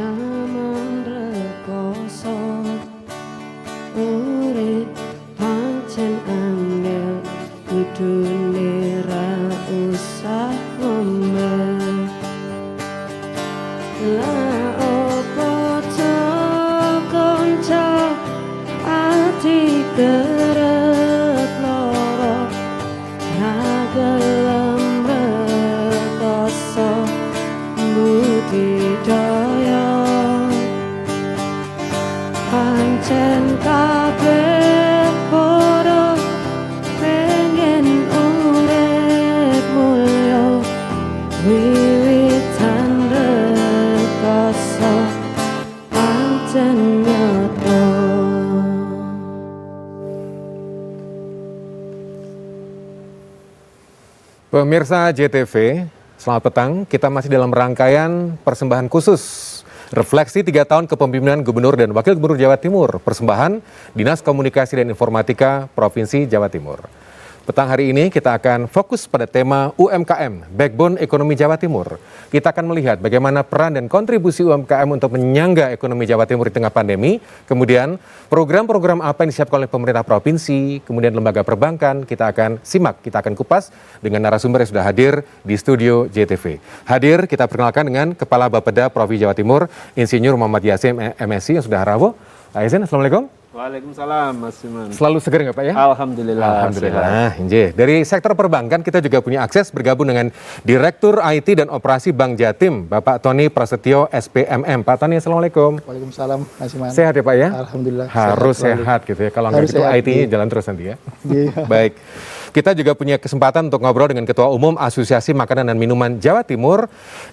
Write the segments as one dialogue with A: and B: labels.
A: Zaman rekoso urip pancen angel kudune ra usah ngombe la opo to konco ati keret loro ra gelem rekoso budidaya pancen kabeh padha pengen urip mulya wiwitan rekoso pancen nyata.
B: Pemirsa JTV, selamat petang. Kita masih dalam rangkaian persembahan khusus refleksi 3 tahun kepemimpinan Gubernur dan Wakil Gubernur Jawa Timur, persembahan Dinas Komunikasi dan Informatika Provinsi Jawa Timur. Petang hari ini kita akan fokus pada tema UMKM, Backbone Ekonomi Jawa Timur. Kita akan melihat bagaimana peran dan kontribusi UMKM untuk menyangga ekonomi Jawa Timur di tengah pandemi, kemudian program-program apa yang disiapkan oleh pemerintah provinsi, kemudian lembaga perbankan, kita akan simak, kita akan kupas dengan narasumber yang sudah hadir di studio JTV. Hadir kita perkenalkan dengan Kepala Bapeda Provinsi Jawa Timur, Insinyur Muhammad Yasim MSI yang sudah rawuh. Pak Yasin, Assalamualaikum.
C: Waalaikumsalam, Mas Iman.
B: Selalu segar nggak Pak ya?
C: Alhamdulillah.
B: Alhamdulillah. Dari sektor perbankan kita juga punya akses bergabung dengan Direktur IT dan Operasi Bank Jatim, Bapak Tony Prasetyo SPMM. Pak Tony, Assalamualaikum.
D: Waalaikumsalam, Mas Iman.
B: Sehat ya Pak ya?
D: Alhamdulillah.
B: Harus sehat gitu ya. Kalau nggak gitu IT-nya jalan terus nanti ya.
D: Iya.
B: Baik. Kita juga punya kesempatan untuk ngobrol dengan Ketua Umum Asosiasi Makanan dan Minuman Jawa Timur,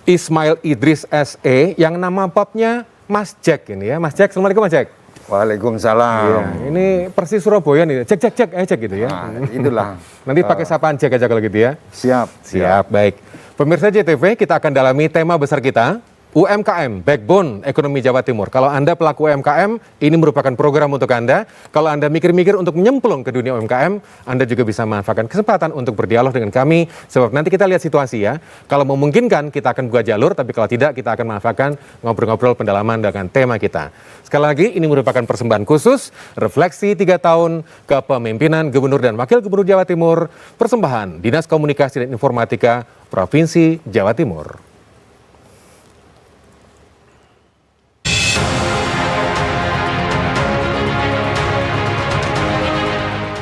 B: Ismail Idris SE, yang nama popnya Mas Jack ini ya. Mas Jack, Assalamualaikum Mas Jack.
E: Waalaikumsalam.
B: Iya, ini persis Surabaya nih. Cek gitu ya.
E: Nah, itulah.
B: Nanti pakai sapaan Jack aja kalau gitu ya.
E: Siap.
B: Baik. Pemirsa JTV, kita akan dalami tema besar kita, UMKM, Backbone Ekonomi Jawa Timur. Kalau Anda pelaku UMKM, ini merupakan program untuk Anda. Kalau Anda mikir-mikir untuk menyemplung ke dunia UMKM, Anda juga bisa manfaatkan kesempatan untuk berdialog dengan kami. Sebab nanti kita lihat situasi ya. Kalau memungkinkan, kita akan buka jalur. Tapi kalau tidak, kita akan manfaatkan ngobrol-ngobrol pendalaman dengan tema kita. Sekali lagi, ini merupakan persembahan khusus, refleksi 3 tahun kepemimpinan Gubernur dan Wakil Gubernur Jawa Timur, persembahan Dinas Komunikasi dan Informatika Provinsi Jawa Timur.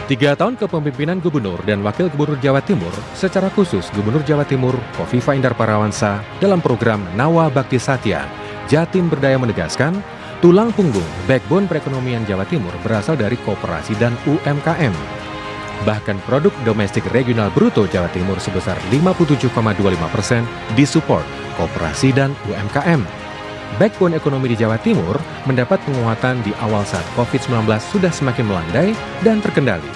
B: Tiga tahun kepemimpinan Gubernur dan Wakil Gubernur Jawa Timur, secara khusus Gubernur Jawa Timur Kofifa Indar Parawansa dalam program Nawa Bakti Satya, Jatim Berdaya menegaskan, tulang punggung backbone perekonomian Jawa Timur berasal dari koperasi dan UMKM. Bahkan produk domestik regional bruto Jawa Timur sebesar 57,25% disupport koperasi dan UMKM. Backbone ekonomi di Jawa Timur mendapat penguatan di awal saat COVID-19 sudah semakin melandai dan terkendali.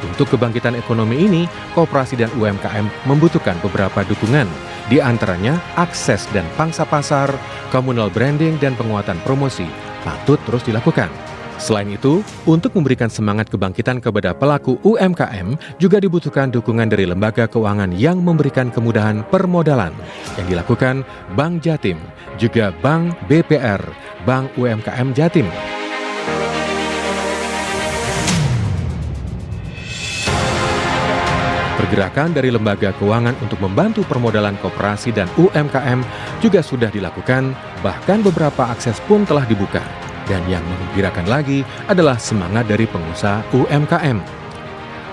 B: Untuk kebangkitan ekonomi ini, koperasi dan UMKM membutuhkan beberapa dukungan, di antaranya akses dan pangsa pasar, communal branding, dan penguatan promosi patut terus dilakukan. Selain itu, untuk memberikan semangat kebangkitan kepada pelaku UMKM, juga dibutuhkan dukungan dari lembaga keuangan yang memberikan kemudahan permodalan yang dilakukan Bank Jatim, juga Bank BPR, Bank UMKM Jatim. Pergerakan dari lembaga keuangan untuk membantu permodalan koperasi dan UMKM juga sudah dilakukan, bahkan beberapa akses pun telah dibuka. Dan yang menggembirakan lagi adalah semangat dari pengusaha UMKM.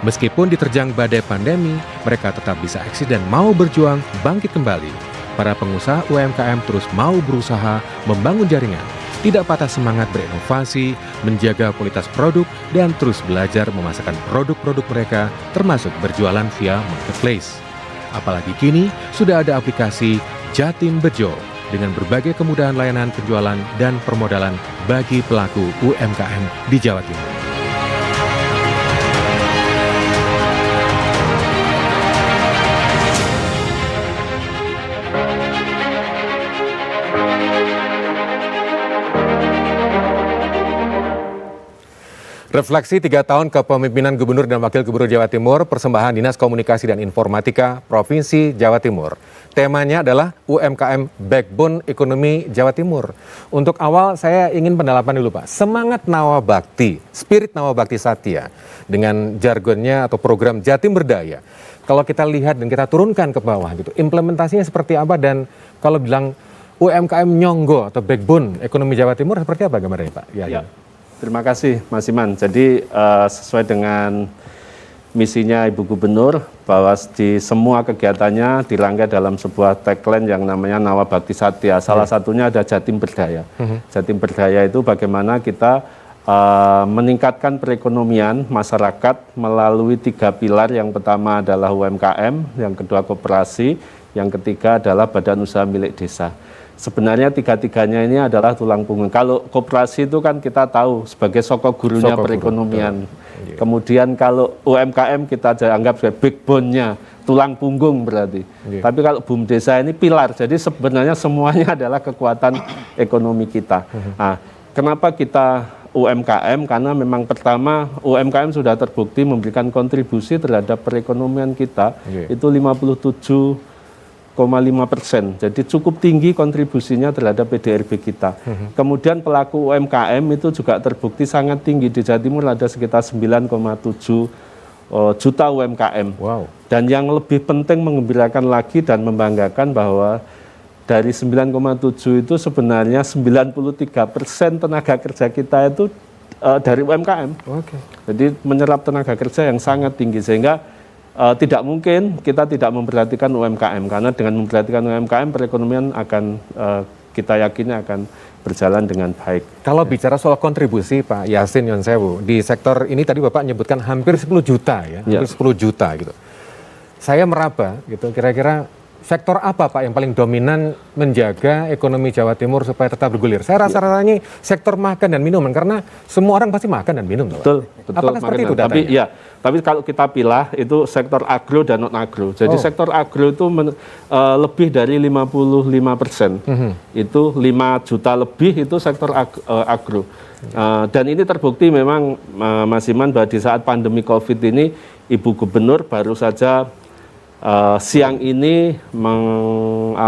B: Meskipun diterjang badai pandemi, mereka tetap bisa eksis dan mau berjuang bangkit kembali. Para pengusaha UMKM terus mau berusaha membangun jaringan, tidak patah semangat berinovasi, menjaga kualitas produk, dan terus belajar memasarkan produk-produk mereka, termasuk berjualan via marketplace. Apalagi kini sudah ada aplikasi Jatim Bejo dengan berbagai kemudahan layanan penjualan dan permodalan bagi pelaku UMKM di Jawa Timur. Refleksi 3 tahun kepemimpinan Gubernur dan Wakil Gubernur Jawa Timur, persembahan Dinas Komunikasi dan Informatika Provinsi Jawa Timur. Temanya adalah UMKM Backbone Ekonomi Jawa Timur. Untuk awal saya ingin pendalaman dulu Pak. Semangat Nawabakti, spirit Nawabakti Satya dengan jargonnya atau program Jatim Berdaya. Kalau kita lihat dan kita turunkan ke bawah gitu, implementasinya seperti apa dan kalau bilang UMKM Nyonggo atau Backbone Ekonomi Jawa Timur seperti apa gambarnya Pak?
C: Ya. Terima kasih Mas Iman. Jadi sesuai dengan misinya Ibu Gubernur bahwa di semua kegiatannya dirangkai dalam sebuah tagline yang namanya Nawabakti Satya. Salah satunya ada Jatim Berdaya. Jatim Berdaya itu bagaimana kita meningkatkan perekonomian masyarakat melalui 3 pilar. Yang pertama adalah UMKM, yang kedua koperasi, yang ketiga adalah badan usaha milik desa. Sebenarnya 3-tiganya ini adalah tulang punggung. Kalau koperasi itu kan kita tahu sebagai sokok gurunya perekonomian. Kemudian kalau UMKM kita anggap sebagai backbone-nya, tulang punggung berarti. Tapi kalau BUM Desa ini pilar, jadi sebenarnya semuanya adalah kekuatan ekonomi kita. Nah, kenapa kita UMKM? Karena memang pertama UMKM sudah terbukti memberikan kontribusi terhadap perekonomian kita, itu 57,5%. Jadi cukup tinggi kontribusinya terhadap PDRB kita. Kemudian pelaku UMKM itu juga terbukti sangat tinggi. Di Jawa Timur ada sekitar 9,7 juta UMKM.
B: Wow.
C: Dan yang lebih penting mengembirakan lagi dan membanggakan bahwa dari 9,7 itu sebenarnya 93% tenaga kerja kita itu dari UMKM. Jadi menyerap tenaga kerja yang sangat tinggi sehingga tidak mungkin kita tidak memperhatikan UMKM, karena dengan memperhatikan UMKM perekonomian akan kita yakini akan berjalan dengan baik.
B: Kalau bicara soal kontribusi Pak Yasin Yonsewu, di sektor ini tadi Bapak menyebutkan hampir 10 juta ya, hampir 10 juta gitu. Saya meraba gitu, kira-kira sektor apa Pak yang paling dominan menjaga ekonomi Jawa Timur supaya tetap bergulir? Saya rasa-rasanya sektor makan dan minuman, karena semua orang pasti makan dan minum.
C: Betul.
B: Apakah seperti itu datanya?
C: Tapi kalau kita pilah itu sektor agro dan non agro. Jadi sektor agro itu lebih dari 55%. Itu 5 juta lebih itu sektor agro. Dan ini terbukti memang Mas Iman bahwa di saat pandemi COVID ini Ibu Gubernur baru saja siang ini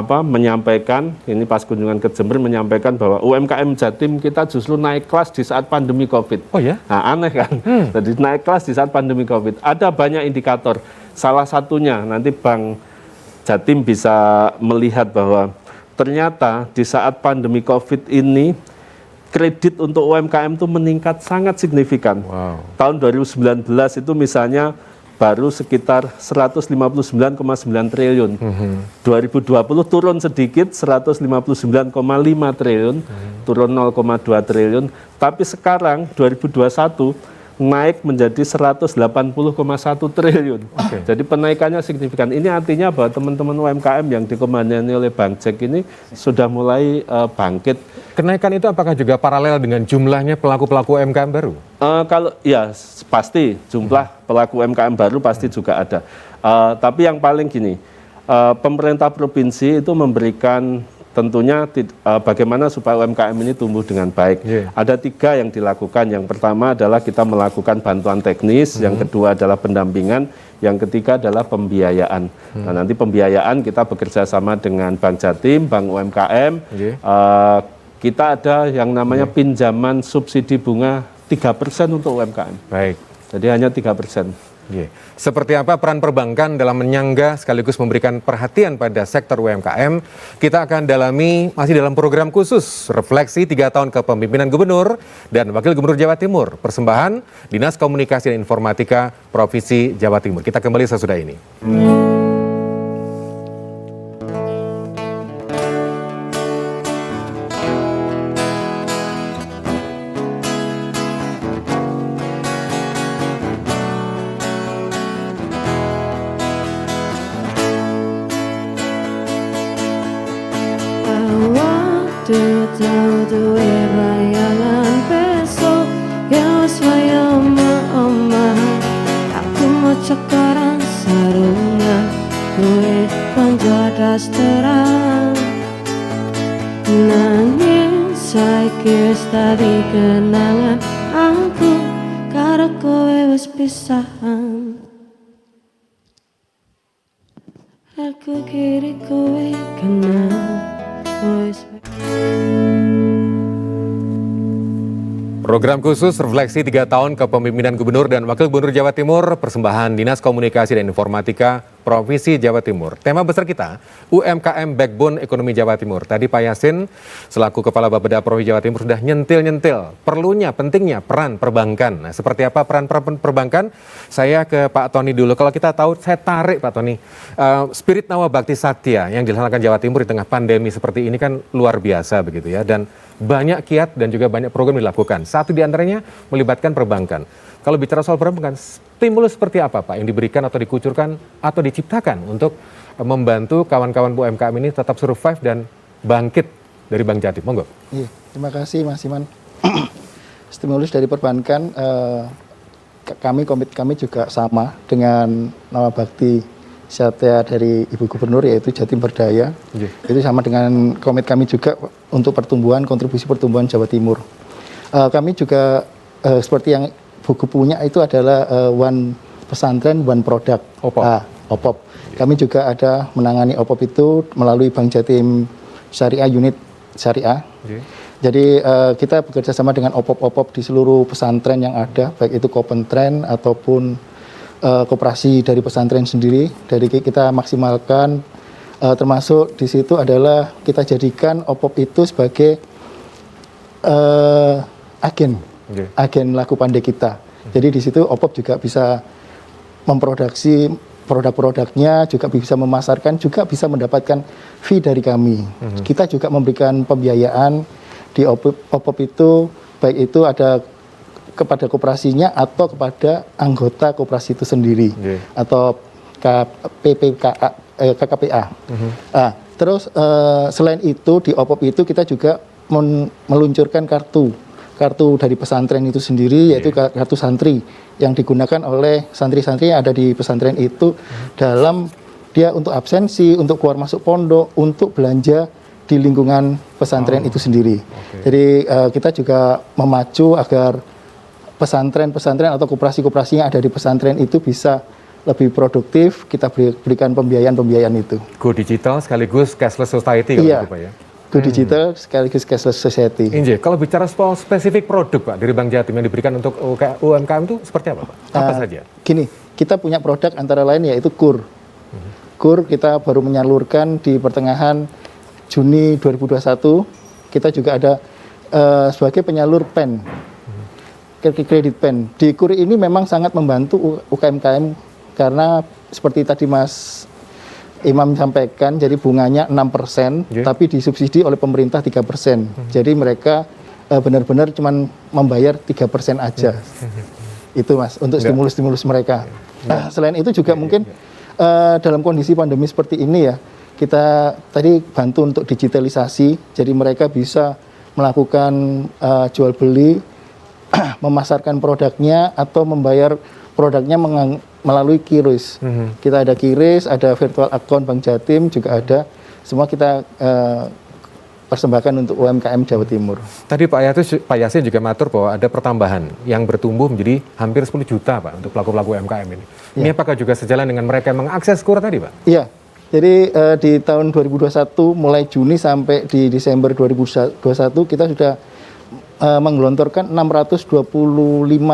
C: menyampaikan, ini pas kunjungan ke Jember, menyampaikan bahwa UMKM Jatim kita justru naik kelas di saat pandemi COVID.
B: Oh ya?
C: Nah, aneh kan? Jadi naik kelas di saat pandemi COVID. Ada banyak indikator. Salah satunya nanti Bank Jatim bisa melihat bahwa ternyata di saat pandemi COVID ini kredit untuk UMKM itu meningkat sangat signifikan.
B: Wow.
C: Tahun 2019 itu misalnya baru sekitar 159,9 triliun. 2020 turun sedikit 159,5 triliun, turun 0,2 triliun. Tapi sekarang 2021 naik menjadi 180,1 triliun. Jadi penaikannya signifikan. Ini artinya bahwa teman-teman UMKM yang dikomandani oleh Bang Jack ini sudah mulai bangkit.
B: Kenaikan itu apakah juga paralel dengan jumlahnya pelaku-pelaku UMKM baru?
C: Kalau ya pasti jumlah pelaku UMKM baru pasti juga ada. Tapi yang paling gini, pemerintah provinsi itu memberikan tentunya bagaimana supaya UMKM ini tumbuh dengan baik. Ada 3 yang dilakukan. Yang pertama adalah kita melakukan bantuan teknis, yang kedua adalah pendampingan, yang ketiga adalah pembiayaan. Nah, nanti pembiayaan kita bekerja sama dengan Bank Jatim, Bank UMKM. Kita ada yang namanya pinjaman subsidi bunga 3% untuk UMKM.
B: Baik.
C: Jadi hanya 3%.
B: Seperti apa peran perbankan dalam menyangga sekaligus memberikan perhatian pada sektor UMKM? Kita akan dalami masih dalam program khusus refleksi 3 tahun kepemimpinan Gubernur dan Wakil Gubernur Jawa Timur. Persembahan Dinas Komunikasi dan Informatika Provinsi Jawa Timur. Kita kembali sesudah ini.
A: Tahu duwe bayangan besok ya wis waya omah. Aku mau cekaran sarungan duwe konco das terang. Nanging saiki wis tadi kenangan aku karo kowe wis pisahan. aku kiri kowe kenal wis.
B: Program khusus refleksi 3 tahun kepemimpinan Gubernur dan Wakil Gubernur Jawa Timur, persembahan Dinas Komunikasi dan Informatika Provinsi Jawa Timur. Tema besar kita, UMKM Backbone Ekonomi Jawa Timur. Tadi Pak Yasin, selaku Kepala Bapeda Provinsi Jawa Timur, sudah nyentil-nyentil perlunya, pentingnya peran perbankan. Nah, seperti apa peran perbankan? Saya ke Pak Tony dulu. Kalau kita tahu, saya tarik Pak Tony, spirit Nawa Bakti Satya yang dilaksanakan Jawa Timur di tengah pandemi seperti ini kan luar biasa begitu ya. Dan banyak kiat dan juga banyak program dilakukan. Satu di antaranya melibatkan perbankan. Kalau bicara soal perbankan, stimulus seperti apa Pak yang diberikan atau dikucurkan atau diciptakan untuk membantu kawan-kawan UMKM ini tetap survive dan bangkit dari Bank Jatim? Monggo.
D: Iya, terima kasih Mas Iman. Stimulus dari perbankan, komit kami juga sama dengan Nawa Bakti Satya dari Ibu Gubernur, yaitu Jatim Berdaya. Itu sama dengan komit kami juga untuk pertumbuhan, kontribusi pertumbuhan Jawa Timur. Kami juga seperti yang buku punya itu adalah One Pesantren, One Product, OPOP. Kami juga ada menangani OPOP itu melalui Bank Jatim Syariah Unit Syariah. Jadi kita bekerja sama dengan OPOP di seluruh pesantren yang ada, baik itu kopentren ataupun koperasi dari pesantren sendiri. Dari kita maksimalkan, termasuk di situ adalah kita jadikan OPOP itu sebagai agen laku pandai kita. Jadi di situ OPOP juga bisa memproduksi produk-produknya, juga bisa memasarkan, juga bisa mendapatkan fee dari kami. Kita juga memberikan pembiayaan di OPOP itu, baik itu ada kepada koperasinya atau kepada anggota koperasi itu sendiri, atau KKPA. Terus selain itu di OPOP itu kita juga meluncurkan kartu dari pesantren itu sendiri, yaitu kartu santri yang digunakan oleh santri-santri yang ada di pesantren itu dalam dia untuk absensi, untuk keluar masuk pondok, untuk belanja di lingkungan pesantren itu sendiri. Jadi kita juga memacu agar pesantren-pesantren atau koperasi-koperasi yang ada di pesantren itu bisa lebih produktif, kita berikan pembiayaan itu.
B: Go digital sekaligus cashless society kalau gitu Pak ya?
D: Go digital sekaligus cashless society.
B: Inje, kalau bicara soal spesifik produk Pak dari Bank Jatim yang diberikan untuk UMKM itu seperti apa Pak? Apa saja?
D: Gini, kita punya produk antara lain yaitu KUR. KUR kita baru menyalurkan di pertengahan Juni 2021. Kita juga ada sebagai penyalur PEN, kredit PEN. Di KUR ini memang sangat membantu UKM karena seperti tadi Mas Imam sampaikan, jadi bunganya 6%, tapi disubsidi oleh pemerintah 3%. Jadi mereka benar-benar cuma membayar 3% aja. Itu Mas, untuk stimulus-stimulus mereka. Selain itu juga mungkin dalam kondisi pandemi seperti ini ya, kita tadi bantu untuk digitalisasi, jadi mereka bisa melakukan jual beli, memasarkan produknya atau membayar produknya melalui QRIS. Kita ada QRIS, ada virtual account Bank Jatim, juga ada. Semua kita persembahkan untuk UMKM Jawa Timur.
B: Tadi Pak Yasin juga matur bahwa ada pertambahan yang bertumbuh menjadi hampir 10 juta Pak untuk pelaku-pelaku UMKM ini. Ini apakah juga sejalan dengan mereka yang mengakses KUR tadi Pak?
D: Iya. Jadi di tahun 2021 mulai Juni sampai di Desember 2021 kita sudah menggelontorkan 625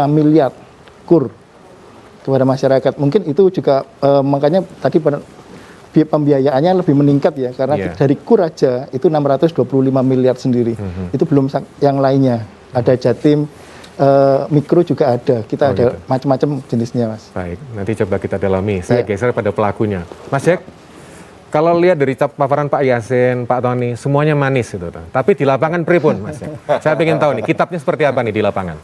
D: miliar KUR kepada masyarakat. Mungkin itu juga makanya tadi pembiayaannya lebih meningkat ya, karena dari KUR aja itu 625 miliar sendiri. Itu belum yang lainnya. Ada Jatim, mikro juga ada. Kita ada macam-macam jenisnya Mas.
B: Baik, nanti coba kita dalami. Saya geser pada pelakunya. Mas Jack, kalau lihat dari paparan Pak Yasin, Pak Tony, semuanya manis itu. Tapi di lapangan pripun Mas Jack? Saya ingin tahu nih, kitabnya seperti apa nih di lapangan?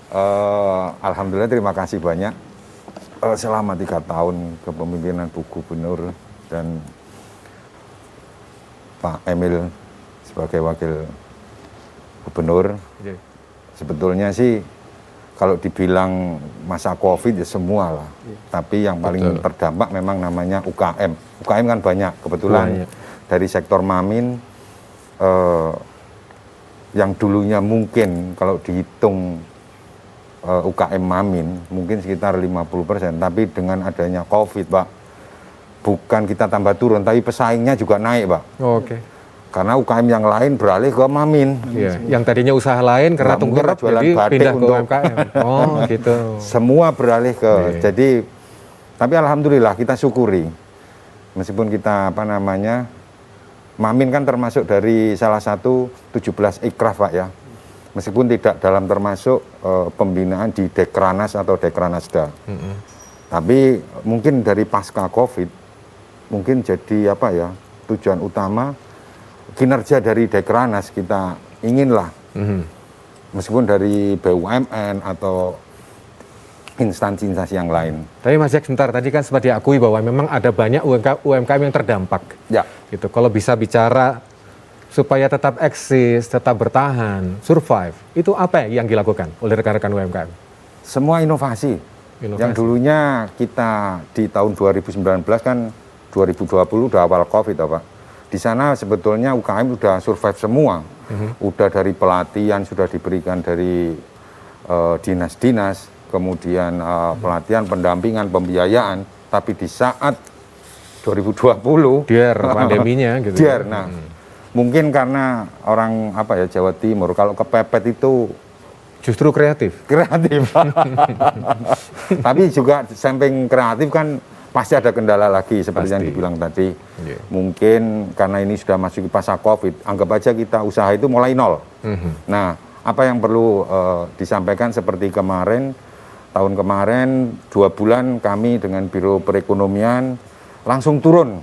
E: Alhamdulillah, terima kasih banyak. Selama 3 tahun kepemimpinan Bu Gubernur dan Pak Emil sebagai Wakil Gubernur, sebetulnya sih kalau dibilang masa COVID ya semua lah. Tapi yang paling terdampak memang namanya UKM. UKM kan banyak, kebetulan dari sektor Mamin yang dulunya mungkin kalau dihitung UKM Mamin mungkin sekitar 50%, tapi dengan adanya COVID Pak, bukan kita tambah turun, tapi pesaingnya juga naik, Pak.
B: Oke.
E: Karena UKM yang lain beralih ke Mamin.
B: Iya, yang tadinya usaha lain karena
E: Nggak mungkin
B: tengkurap
E: jualan
B: jadi
E: batik
B: pindah ke
E: untuk-
B: UMKM. Oh, gitu.
E: Semua beralih ke,
B: Iya.
E: jadi, tapi alhamdulillah kita syukuri. Meskipun kita Mamin kan termasuk dari salah satu 17 ikraf, Pak ya. Meskipun tidak dalam termasuk pembinaan di Dekranas atau Dekranasda. Tapi mungkin dari pasca COVID, mungkin jadi tujuan utama kinerja dari Dekranas kita inginlah, meskipun dari BUMN atau instansi-instansi yang lain.
B: Tapi Mas Jack, sebentar, tadi kan sempat diakui bahwa memang ada banyak UMKM yang terdampak.
E: Ya,
B: Gitu. Kalau bisa bicara supaya tetap eksis, tetap bertahan, survive, itu apa yang dilakukan oleh rekan-rekan UMKM?
E: semua inovasi. Yang dulunya kita di tahun 2019 kan 2020 udah awal COVID, Pak. Di sana sebetulnya UKM udah survive semua. Udah dari pelatihan sudah diberikan dari dinas-dinas, kemudian pelatihan, pendampingan, pembiayaan. Tapi di saat 2020
B: Biar pandeminya gitu.
E: biar, nah mungkin karena orang Jawa Timur kalau kepepet itu
B: Justru kreatif.
E: kreatif. Tapi juga samping kreatif kan pasti ada kendala lagi seperti yang
B: Pasti.
E: dibilang tadi.
B: Iya.
E: Mungkin karena ini sudah masuk ke pasca COVID, anggap aja kita usaha itu mulai nol. Nah, apa yang perlu disampaikan seperti kemarin, tahun kemarin 2 bulan kami dengan Biro Perekonomian langsung turun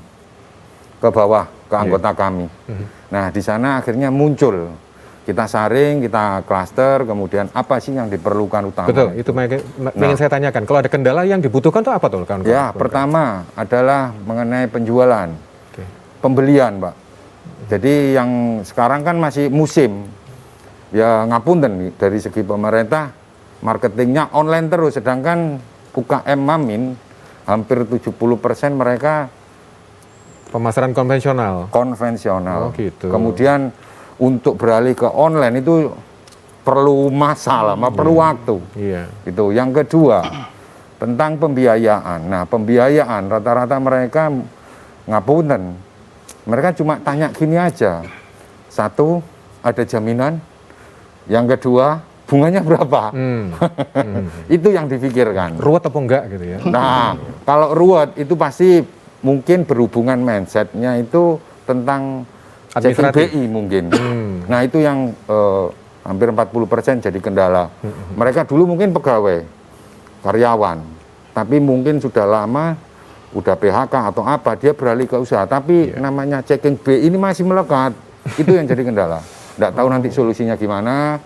E: ke bawah ke anggota kami. Nah, di sana akhirnya muncul. Kita saring, kita klaster, kemudian apa sih yang diperlukan utama?
B: Betul, itu ingin saya tanyakan. Kalau ada kendala yang dibutuhkan itu apa tuh?
E: Ya, pertama adalah mengenai penjualan, pembelian, Pak. Jadi yang sekarang kan masih musim, ya ngapunten dari segi pemerintah, marketingnya online terus, sedangkan UKM Mamin hampir 70% mereka
B: Pemasaran konvensional.
E: konvensional.
B: Oh, gitu.
E: Kemudian untuk beralih ke online itu perlu masa lama, perlu waktu.
B: Iya.
E: Itu. Yang kedua, tentang pembiayaan. Nah, pembiayaan rata-rata mereka ngapunten. Mereka cuma tanya gini aja. Satu, ada jaminan. Yang kedua, bunganya berapa? Itu yang difikirkan.
B: Ruwet atau enggak gitu ya?
E: Nah, kalau ruwet itu pasti mungkin berhubungan mindsetnya itu tentang checking
B: Administratif.
E: BI mungkin. Nah, itu yang hampir 40% jadi kendala. Mereka dulu mungkin pegawai, karyawan, tapi mungkin sudah lama, udah PHK atau apa, dia beralih ke usaha. Tapi namanya checking BI ini masih melekat. Itu yang jadi kendala. Nggak tahu nanti solusinya gimana.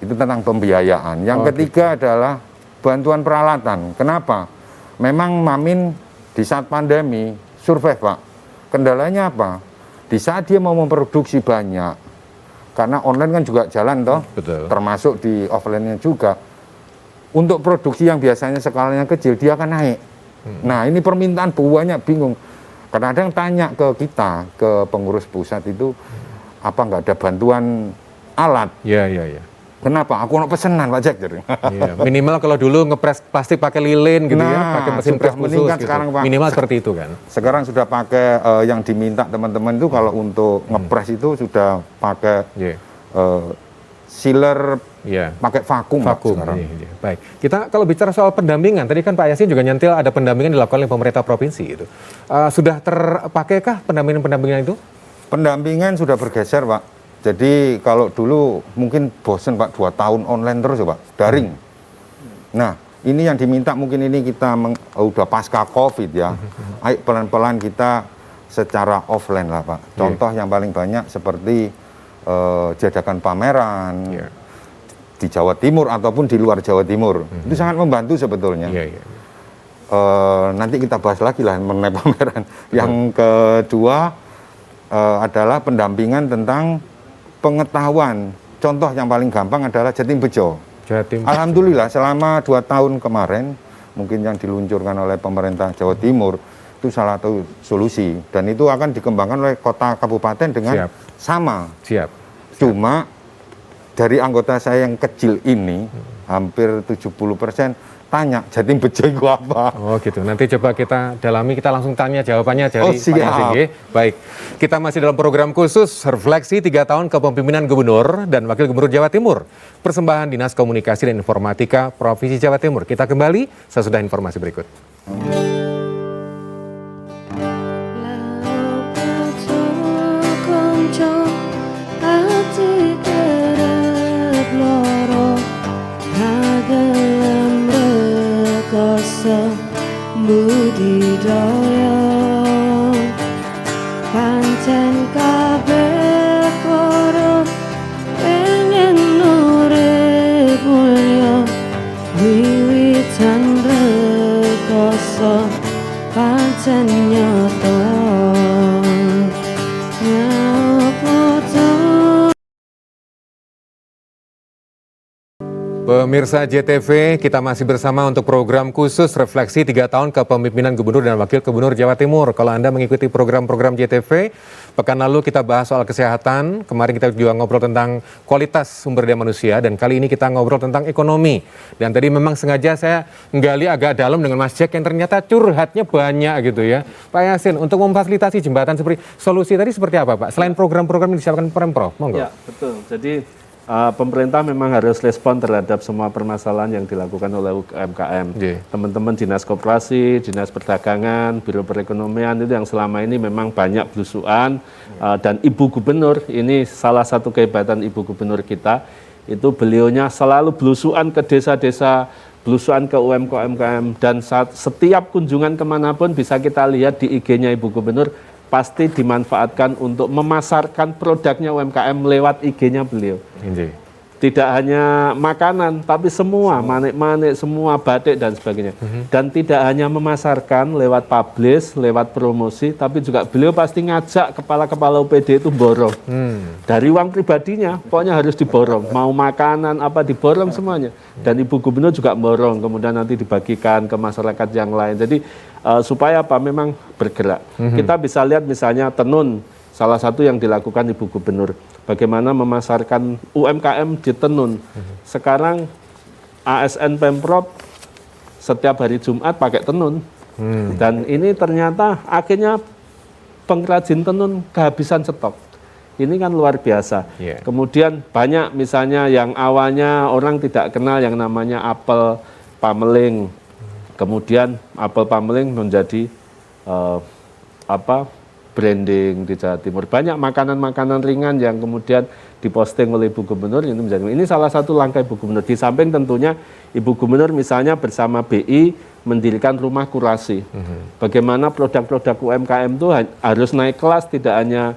E: Itu tentang pembiayaan. Yang ketiga adalah bantuan peralatan. Kenapa? Memang Mamin di saat pandemi survive, Pak. Kendalanya apa? Di saat dia mau memproduksi banyak, karena online kan juga jalan toh,
B: Betul.
E: termasuk di offline-nya juga. Untuk produksi yang biasanya skalanya kecil, dia akan naik. Nah, ini permintaan banyak, bingung. Kadang-kadang tanya ke kita, ke pengurus pusat itu, apa nggak ada bantuan alat?
B: Iya, iya, iya.
E: Kenapa? Aku mau pesenan, Pak Jack.
B: Iya, minimal kalau dulu ngepres plastik pakai lilin gitu ya,
E: Nah,
B: pakai mesin
E: sudah
B: pres khusus
E: meningkat
B: gitu.
E: sekarang, Pak.
B: Minimal seperti itu kan.
E: Sekarang sudah pakai yang diminta teman-teman itu kalau untuk ngepres itu sudah pakai
B: Iya.
E: sealer,
B: Iya.
E: pakai vakum, Pak,
B: Vakum.
E: sekarang.
B: Iya, iya. Baik. Kita kalau bicara soal pendampingan, tadi kan Pak Yasin juga nyentil ada pendampingan dilakukan oleh pemerintah provinsi itu. Sudah terpakaikah pendampingan itu?
E: Pendampingan sudah bergeser, Pak. Jadi kalau dulu mungkin bosen, Pak, 2 tahun online terus ya, Pak, daring. Nah, ini yang diminta mungkin ini kita udah pasca COVID ya. Ayo pelan-pelan kita secara offline lah, Pak. Contoh yang paling banyak seperti diadakan pameran di Jawa Timur ataupun di luar Jawa Timur. Itu sangat membantu sebetulnya.
B: Iya, iya.
E: Nanti kita bahas lagi lah mengenai pameran. Yang kedua adalah pendampingan tentang pengetahuan. Contoh yang paling gampang adalah Jatim Bejo.
B: Jatim.
E: Alhamdulillah selama 2 tahun kemarin, mungkin yang diluncurkan oleh pemerintah Jawa Timur, itu salah satu solusi. Dan itu akan dikembangkan oleh kota kabupaten dengan sama.
B: Siap.
E: Cuma dari anggota saya yang kecil ini, hampir 70% tanya Jatim Bejo itu apa.
B: Oh gitu, nanti coba kita dalami, kita langsung tanya jawabannya dari
E: Oh,
B: Pak
E: siap.
B: Yasin. Ya. Baik, kita masih dalam program khusus refleksi 3 tahun kepemimpinan Gubernur dan Wakil Gubernur Jawa Timur. Persembahan Dinas Komunikasi dan Informatika Provinsi Jawa Timur. Kita kembali sesudah informasi berikut.
A: Budidaya pancen kabeh para pengen urip mulya wiwitan rekoso pancen nyata nyapoto.
B: Pemirsa JTV, kita masih bersama untuk program khusus refleksi 3 tahun kepemimpinan Gubernur dan Wakil Gubernur Jawa Timur. Kalau Anda mengikuti program-program JTV, pekan lalu kita bahas soal kesehatan, kemarin kita juga ngobrol tentang kualitas sumber daya manusia, dan kali ini kita ngobrol tentang ekonomi. Dan tadi memang sengaja saya menggali agak dalam dengan Mas Jack yang ternyata curhatnya banyak gitu ya. Pak Yasin, untuk memfasilitasi jembatan seperti solusi tadi seperti apa Pak? Selain program-program yang disiapkan Pemprov, monggo.
C: Ya, betul. Jadi pemerintah memang harus respon terhadap semua permasalahan yang dilakukan oleh UMKM. Teman-teman Dinas Koperasi, Dinas Perdagangan, Biro Perekonomian itu yang selama ini memang banyak belusuan, dan Ibu Gubernur, ini salah satu kehebatan Ibu Gubernur kita, itu beliaunya selalu belusuan ke desa-desa, belusuan ke UMKM, dan setiap kunjungan kemanapun bisa kita lihat di IG-nya Ibu Gubernur, pasti dimanfaatkan untuk memasarkan produknya UMKM lewat IG-nya beliau. Tidak hanya makanan, tapi semua, manik-manik, semua batik dan sebagainya. Dan tidak hanya memasarkan lewat publish, lewat promosi, tapi juga beliau pasti ngajak kepala-kepala UPD itu borong. Dari uang pribadinya, pokoknya harus diborong. Mau makanan, apa diborong semuanya. Dan Ibu Gubernur juga borong, kemudian nanti dibagikan ke masyarakat yang lain. Jadi supaya apa? Memang bergerak. Kita bisa lihat misalnya tenun, salah satu yang dilakukan Ibu Gubernur. Bagaimana memasarkan UMKM di tenun. Sekarang ASN Pemprov setiap hari Jumat pakai tenun. Dan ini ternyata akhirnya pengrajin tenun kehabisan stok. Ini kan luar biasa. Kemudian banyak misalnya yang awalnya orang tidak kenal yang namanya apel pameling. Kemudian apel pameling menjadi branding di Jawa Timur. Banyak makanan-makanan ringan yang kemudian diposting oleh Ibu Gubernur, ini salah satu langkah Ibu Gubernur. Di samping tentunya Ibu Gubernur misalnya bersama BI mendirikan rumah kurasi. Bagaimana produk-produk UMKM itu harus naik kelas, tidak hanya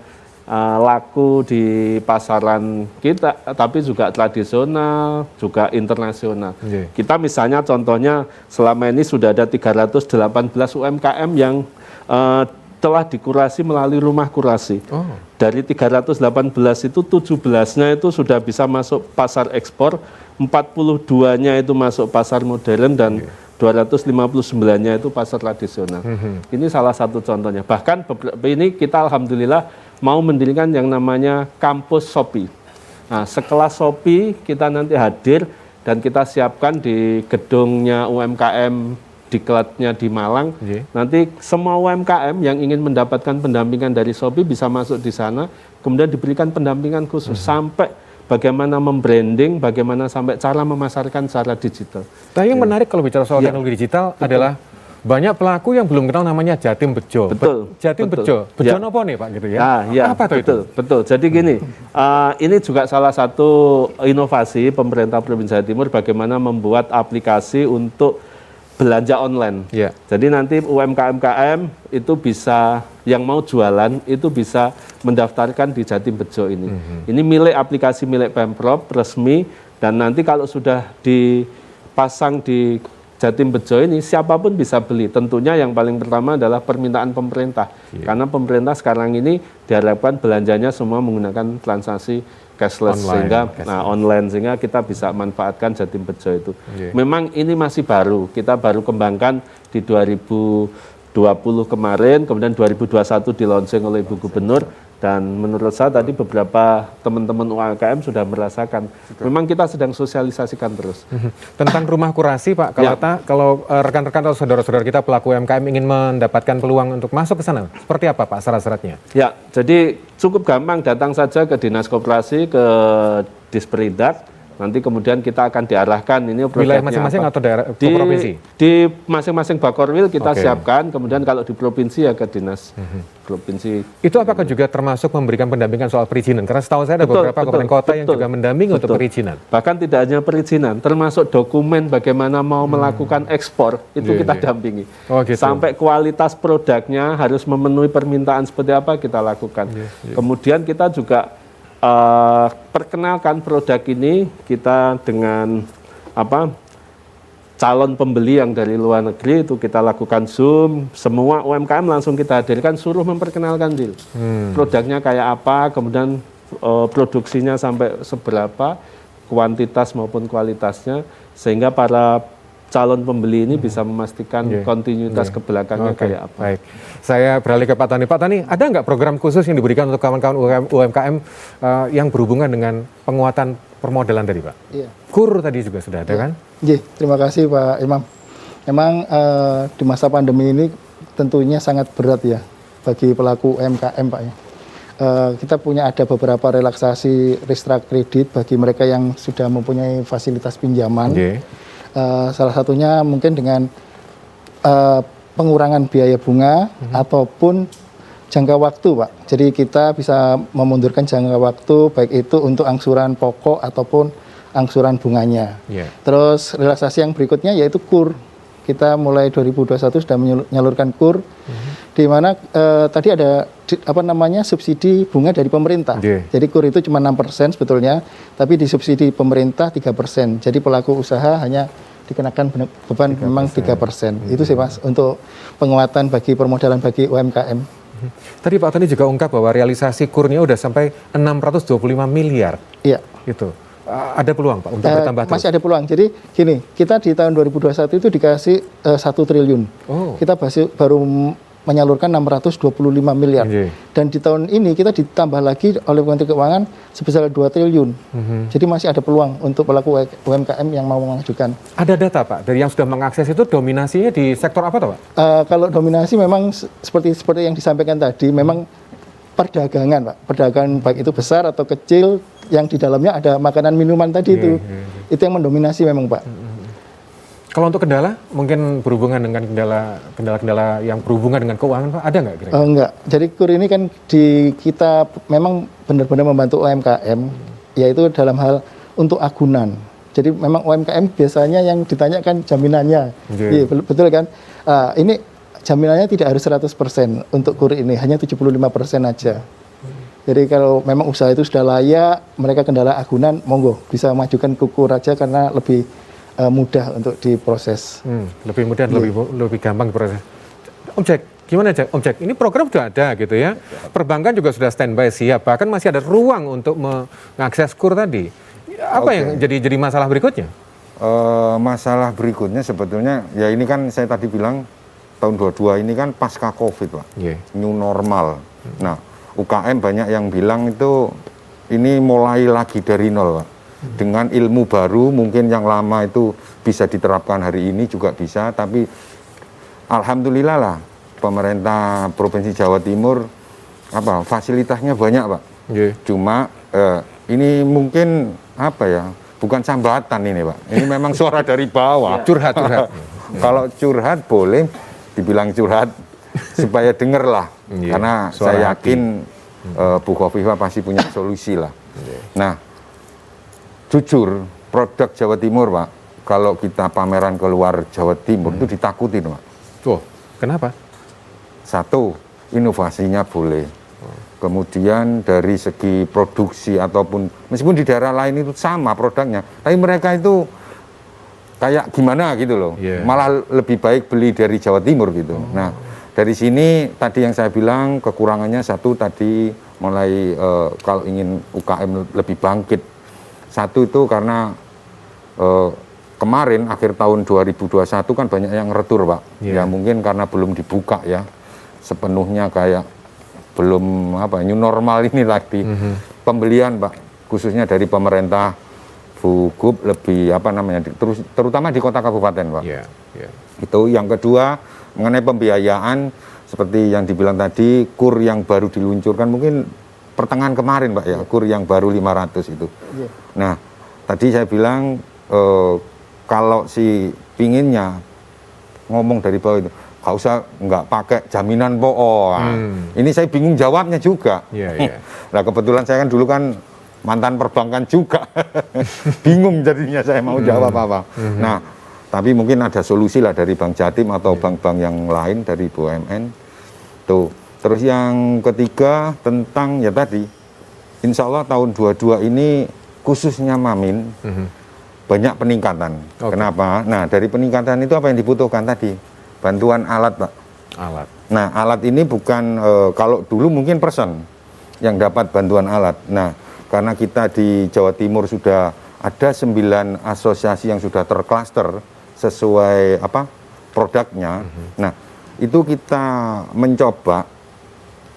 C: laku di pasaran kita, tapi juga tradisional, juga internasional. Kita misalnya contohnya selama ini sudah ada 318 UMKM yang telah dikurasi melalui rumah kurasi. Dari 318 itu 17-nya itu sudah bisa masuk pasar ekspor, 42-nya itu masuk pasar modern, dan 259-nya itu pasar tradisional. Ini salah satu contohnya. Bahkan ini kita alhamdulillah mau mendirikan yang namanya kampus Shopee. Nah, sekelas Shopee kita nanti hadir dan kita siapkan di gedungnya UMKM diklatnya di Malang. Nanti semua UMKM yang ingin mendapatkan pendampingan dari Shopee bisa masuk di sana, kemudian diberikan pendampingan khusus sampai bagaimana membranding, bagaimana sampai cara memasarkan secara digital.
B: Tapi yang menarik kalau bicara soal teknologi digital adalah banyak pelaku yang belum kenal namanya Jatim Bejo. Jatim Bejo. Bejo apa nih Pak gitu ya? Apa tuh itu?
C: Betul. Jadi gini, ini juga salah satu inovasi pemerintah Provinsi Jawa Timur bagaimana membuat aplikasi untuk belanja online. Jadi nanti UMKM itu bisa, yang mau jualan itu bisa mendaftarkan di Jatim Bejo ini. Ini aplikasi milik Pemprov resmi, dan nanti kalau sudah dipasang di Jatim Bejo ini siapapun bisa beli. Tentunya yang paling pertama adalah permintaan pemerintah. Karena pemerintah sekarang ini diharapkan belanjanya semua menggunakan transaksi cashless online, sehingga kita bisa manfaatkan Jatim Bejo itu. Memang ini masih baru, kita baru kembangkan di 2017 kemarin, kemudian 2021 di launching oleh Ibu Gubernur, dan menurut saya tadi beberapa teman-teman UMKM sudah merasakan. Memang kita sedang sosialisasikan terus.
B: Tentang rumah kurasi Pak, kalau rekan-rekan atau saudara-saudara kita pelaku UMKM ingin mendapatkan peluang untuk masuk ke sana, seperti apa Pak syarat-syaratnya?
C: Ya, jadi cukup gampang, datang saja ke Dinas Koperasi, ke Disperindak. Nanti kemudian kita akan diarahkan ini
B: wilayah masing-masing atau daerah provinsi?
C: Di masing-masing Bakorwil kita siapkan, kemudian kalau di provinsi ya ke dinas provinsi.
B: Itu apakah juga termasuk memberikan pendampingan soal perizinan? Karena setahu saya ada beberapa kabupaten kota yang juga mendampingi untuk perizinan.
C: Bahkan tidak hanya perizinan, termasuk dokumen bagaimana mau melakukan ekspor, itu kita dampingi.
B: Gitu.
C: Sampai kualitas produknya harus memenuhi permintaan seperti apa kita lakukan. Kemudian kita juga perkenalkan produk ini kita dengan calon pembeli yang dari luar negeri, itu kita lakukan Zoom, semua UMKM langsung kita hadirkan, suruh memperkenalkan diri. Produknya kayak apa, kemudian produksinya sampai seberapa, kuantitas maupun kualitasnya, sehingga para calon pembeli ini bisa memastikan kontinuitas ke belakangnya kayak apa.
B: Baik, saya beralih ke Pak Tani. Pak Tani, ada nggak program khusus yang diberikan untuk kawan-kawan UMKM yang berhubungan dengan penguatan permodalan tadi Pak?
D: Iya.
B: KUR tadi juga sudah ada kan?
D: Iya, terima kasih Pak Imam. Memang di masa pandemi ini tentunya sangat berat ya bagi pelaku UMKM Pak ya. Kita ada beberapa relaksasi restruct kredit bagi mereka yang sudah mempunyai fasilitas pinjaman. Salah satunya mungkin dengan pengurangan biaya bunga ataupun jangka waktu Pak. Jadi kita bisa memundurkan jangka waktu baik itu untuk angsuran pokok ataupun angsuran bunganya. Terus relaksasi yang berikutnya yaitu KUR. Kita mulai 2021 sudah menyalurkan KUR, di mana tadi ada subsidi bunga dari pemerintah. Jadi KUR itu cuma 6% sebetulnya, tapi disubsidi pemerintah 3%. Jadi pelaku usaha hanya dikenakan beban memang 3%. Itu sih Mas untuk penguatan bagi permodalan bagi UMKM.
B: Tadi Pak Tani juga ungkap bahwa realisasi KUR-nya udah sampai 625 miliar.
D: Iya.
B: Itu. Ada peluang Pak untuk bertambah terus?
D: Masih ada peluang. Jadi gini, kita di tahun 2021 itu dikasih 1 triliun. Kita baru menyalurkan 625 miliar. Dan di tahun ini kita ditambah lagi oleh Kementerian Keuangan sebesar 2 triliun. Jadi masih ada peluang untuk pelaku UMKM yang mau mengajukan.
B: Ada data Pak, dari yang sudah mengakses itu dominasinya di sektor apa Pak?
D: Kalau dominasi memang seperti yang disampaikan tadi, memang perdagangan Pak. Perdagangan baik itu besar atau kecil, yang di dalamnya ada makanan minuman tadi itu. Itu yang mendominasi memang Pak.
B: Kalau untuk kendala, mungkin berhubungan dengan kendala-kendala yang berhubungan dengan keuangan, Pak, ada nggak kira-kira?
D: Enggak. Jadi KUR ini kan kita memang benar-benar membantu UMKM, yaitu dalam hal untuk agunan. Jadi memang UMKM biasanya yang ditanyakan jaminannya. Iya, betul kan? Ini jaminannya tidak harus 100% untuk KUR ini, hanya 75% aja. Jadi kalau memang usaha itu sudah layak, mereka kendala agunan, monggo bisa majukan ke KUR aja karena lebih mudah untuk diproses.
B: Lebih mudah, lebih gampang diproses. Om Jack, gimana Jack? Om Jack, ini program sudah ada gitu ya. Perbankan juga sudah standby siap, bahkan masih ada ruang untuk mengakses KUR tadi. Apa yang jadi masalah berikutnya?
E: Masalah berikutnya sebetulnya, ya ini kan saya tadi bilang tahun 22 ini kan pasca COVID Pak, new normal. Nah, UKM banyak yang bilang itu ini mulai lagi dari nol Pak. Dengan ilmu baru mungkin yang lama itu bisa diterapkan hari ini juga bisa, tapi alhamdulillah lah pemerintah Provinsi Jawa Timur fasilitasnya banyak Pak. Cuma ini mungkin bukan sambatan ini Pak, ini memang suara dari bawah.
B: Curhat.
E: Kalau curhat boleh dibilang curhat supaya denger lah, karena saya yakin Bu Khofifah pasti punya solusi lah. Nah, jujur, produk Jawa Timur, Pak, kalau kita pameran keluar Jawa Timur itu ditakutin, Pak.
B: Kenapa?
E: Satu, inovasinya boleh. Kemudian dari segi produksi ataupun, meskipun di daerah lain itu sama produknya, tapi mereka itu kayak gimana gitu loh. Malah lebih baik beli dari Jawa Timur gitu. Nah, dari sini tadi yang saya bilang kekurangannya satu tadi mulai kalau ingin UKM lebih bangkit. Satu itu karena kemarin akhir tahun 2021 kan banyak yang retur Pak.
B: Iya.
E: Ya mungkin karena belum dibuka ya sepenuhnya, kayak belum new normal ini lagi. Pembelian Pak, khususnya dari pemerintah Bugub lebih terutama di kota kabupaten Pak.
B: Iya, iya.
E: Itu yang kedua, mengenai pembiayaan seperti yang dibilang tadi, kur yang baru diluncurkan mungkin pertengahan kemarin Pak ya, kur yang baru 500 itu.
D: Iya.
E: Nah, tadi saya bilang kalau si pinginnya ngomong dari bawah itu, nggak pakai jaminan Ini saya bingung jawabnya juga.
B: Iya, iya.
E: Nah kebetulan saya kan dulu kan mantan perbankan juga, bingung jadinya saya mau jawab apa. Nah, tapi mungkin ada solusi lah dari Bank Jatim atau bank-bank yang lain dari BUMN. Tuh. Terus yang ketiga tentang ya tadi, insya Allah tahun 22 ini khususnya Mamin banyak peningkatan. Kenapa? Nah dari peningkatan itu apa yang dibutuhkan tadi? Bantuan alat Pak.
B: Alat.
E: Nah alat ini bukan, kalau dulu mungkin person yang dapat bantuan alat. Nah karena kita di Jawa Timur sudah ada 9 asosiasi yang sudah terklaster sesuai produknya. Nah itu kita mencoba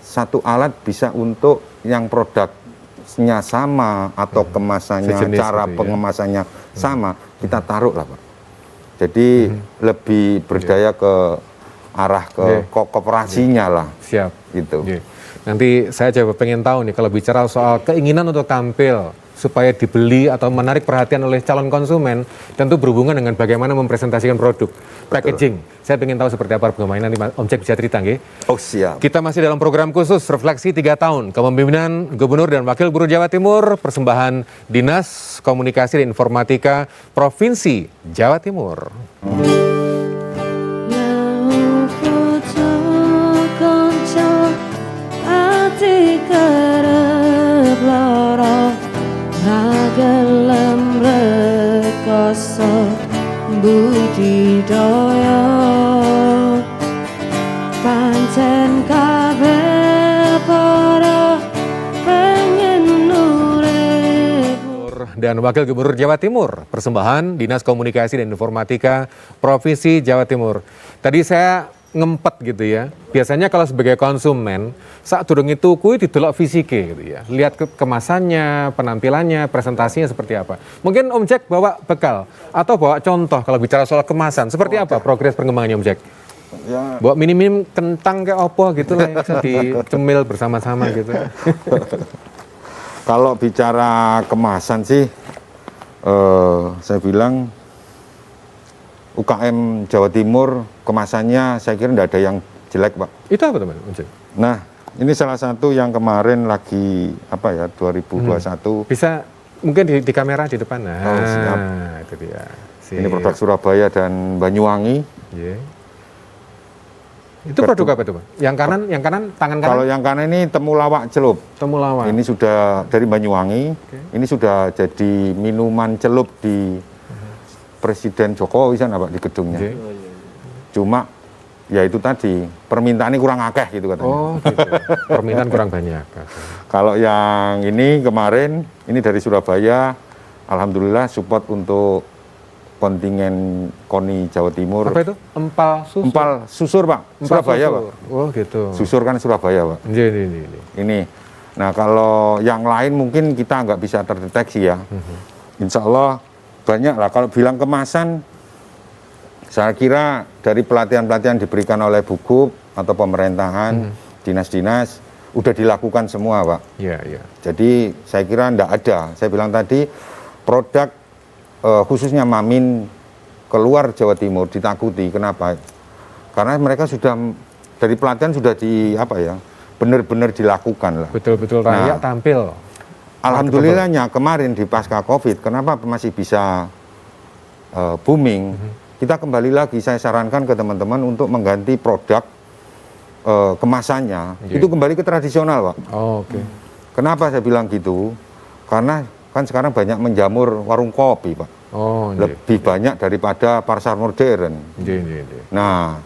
E: satu alat bisa untuk yang produknya sama atau kemasannya,
B: sejenis
E: cara
B: gitu ya.
E: pengemasannya sama, kita taruh lah Pak. Jadi lebih berdaya ke arah ke kooperasinya lah.
B: Siap.
E: Gitu.
B: Iya. Nanti saya coba pengen tahu nih, kalau bicara soal keinginan untuk tampil supaya dibeli atau menarik perhatian oleh calon konsumen, tentu berhubungan dengan bagaimana mempresentasikan produk, packaging. Saya pengen tahu seperti apa perkembangan, nanti Om Jack bisa cerita nggih.
E: Oh siap.
B: Kita masih dalam program khusus Refleksi 3 tahun Kepemimpinan Gubernur dan Wakil Gubernur Jawa Timur, persembahan Dinas Komunikasi dan Informatika Provinsi Jawa Timur.
A: Gelem rekoso budidaya pancen kabeh para pengen urip.
B: Dan Wakil Gubernur Jawa Timur, persembahan Dinas Komunikasi dan Informatika Provinsi Jawa Timur. Tadi saya ngempet gitu ya. Biasanya kalau sebagai konsumen, saat durung itu kui didelok fisike gitu ya. Lihat kemasannya, penampilannya, presentasinya seperti apa. Mungkin Om Jack bawa bekal atau bawa contoh kalau bicara soal kemasan. Seperti apa progres perkembangannya Om Jack?
E: Ya.
B: Bawa minim kentang kayak opo gitu lah yang bisa dicemil bersama-sama gitu.
E: Kalau bicara kemasan sih, saya bilang UKM Jawa Timur kemasannya saya kira tidak ada yang jelek Pak.
B: Itu apa teman? Om Jack?
E: Nah ini salah satu yang kemarin lagi 2021.
B: Bisa mungkin di kamera di depan. Nah,
E: Oh, siap.
B: Itu dia.
E: Ini produk Surabaya dan Banyuwangi.
B: Yeah. Itu produk apa itu Pak? Yang kanan tangan kanan?
E: Kalau yang kanan ini temulawak celup.
B: Temulawak.
E: Ini sudah dari Banyuwangi. Ini sudah jadi minuman celup di Presiden Jokowi sana Pak, di gedungnya. Cuma ya itu tadi permintaannya kurang akeh gitu katanya.
B: Oh gitu. Permintaan kurang banyak.
E: Kalau yang ini kemarin ini dari Surabaya, alhamdulillah support untuk kontingen KONI Jawa Timur.
B: Apa itu? Empal susur.
E: Empal susur Pak,
B: Empal
E: Surabaya
B: susur.
E: Pak.
B: Oh gitu.
E: Susur kan Surabaya Pak.
B: Ini.
E: Ini. Nah kalau yang lain mungkin kita nggak bisa terdeteksi ya. Insya Allah banyak lah. Kalau bilang kemasan, saya kira dari pelatihan-pelatihan diberikan oleh Bugub atau pemerintahan, dinas-dinas, udah dilakukan semua Pak.
B: Iya, iya.
E: Jadi saya kira enggak ada. Saya bilang tadi, produk khususnya Mamin keluar Jawa Timur ditakuti. Kenapa? Karena mereka sudah, dari pelatihan sudah benar-benar dilakukan lah.
B: Betul-betul rakyat tampil.
E: Alhamdulillahnya kemarin di pasca COVID, kenapa masih bisa booming? Kita kembali lagi, saya sarankan ke teman-teman untuk mengganti produk kemasannya, itu kembali ke tradisional Pak.
B: Oh, oke.
E: Kenapa saya bilang gitu? Karena kan sekarang banyak menjamur warung kopi Pak.
B: Oh,
E: Lebih banyak daripada pasar modern. Nah,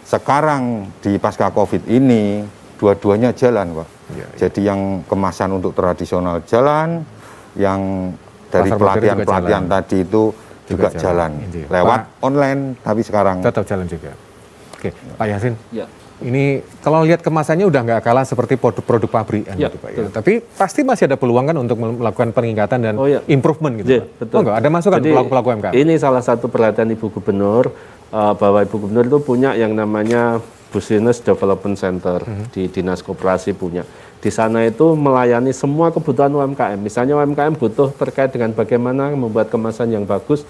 E: sekarang di pasca COVID ini, dua-duanya jalan Pak. Jadi yang kemasan untuk tradisional jalan, yang dari pelatihan-pelatihan tadi itu juga jalan. Lewat online, tapi sekarang
B: Tetap jalan juga. Oke, Pak Yasin.
C: Ya.
B: Ini kalau lihat kemasannya udah nggak kalah seperti produk-produk pabrikan
C: Ya,
B: gitu Pak ya. Tapi pasti masih ada peluang kan untuk melakukan peningkatan dan improvement gitu.
C: Ya,
B: Pak.
C: betul.
B: Oh enggak, ada masukan
C: Jadi,
B: pelaku-pelaku UMKM.
C: Ini salah satu perhatian Ibu Gubernur bahwa Ibu Gubernur itu punya yang namanya Business Development Center di Dinas Koperasi punya. Di sana itu melayani semua kebutuhan UMKM. Misalnya UMKM butuh terkait dengan bagaimana membuat kemasan yang bagus,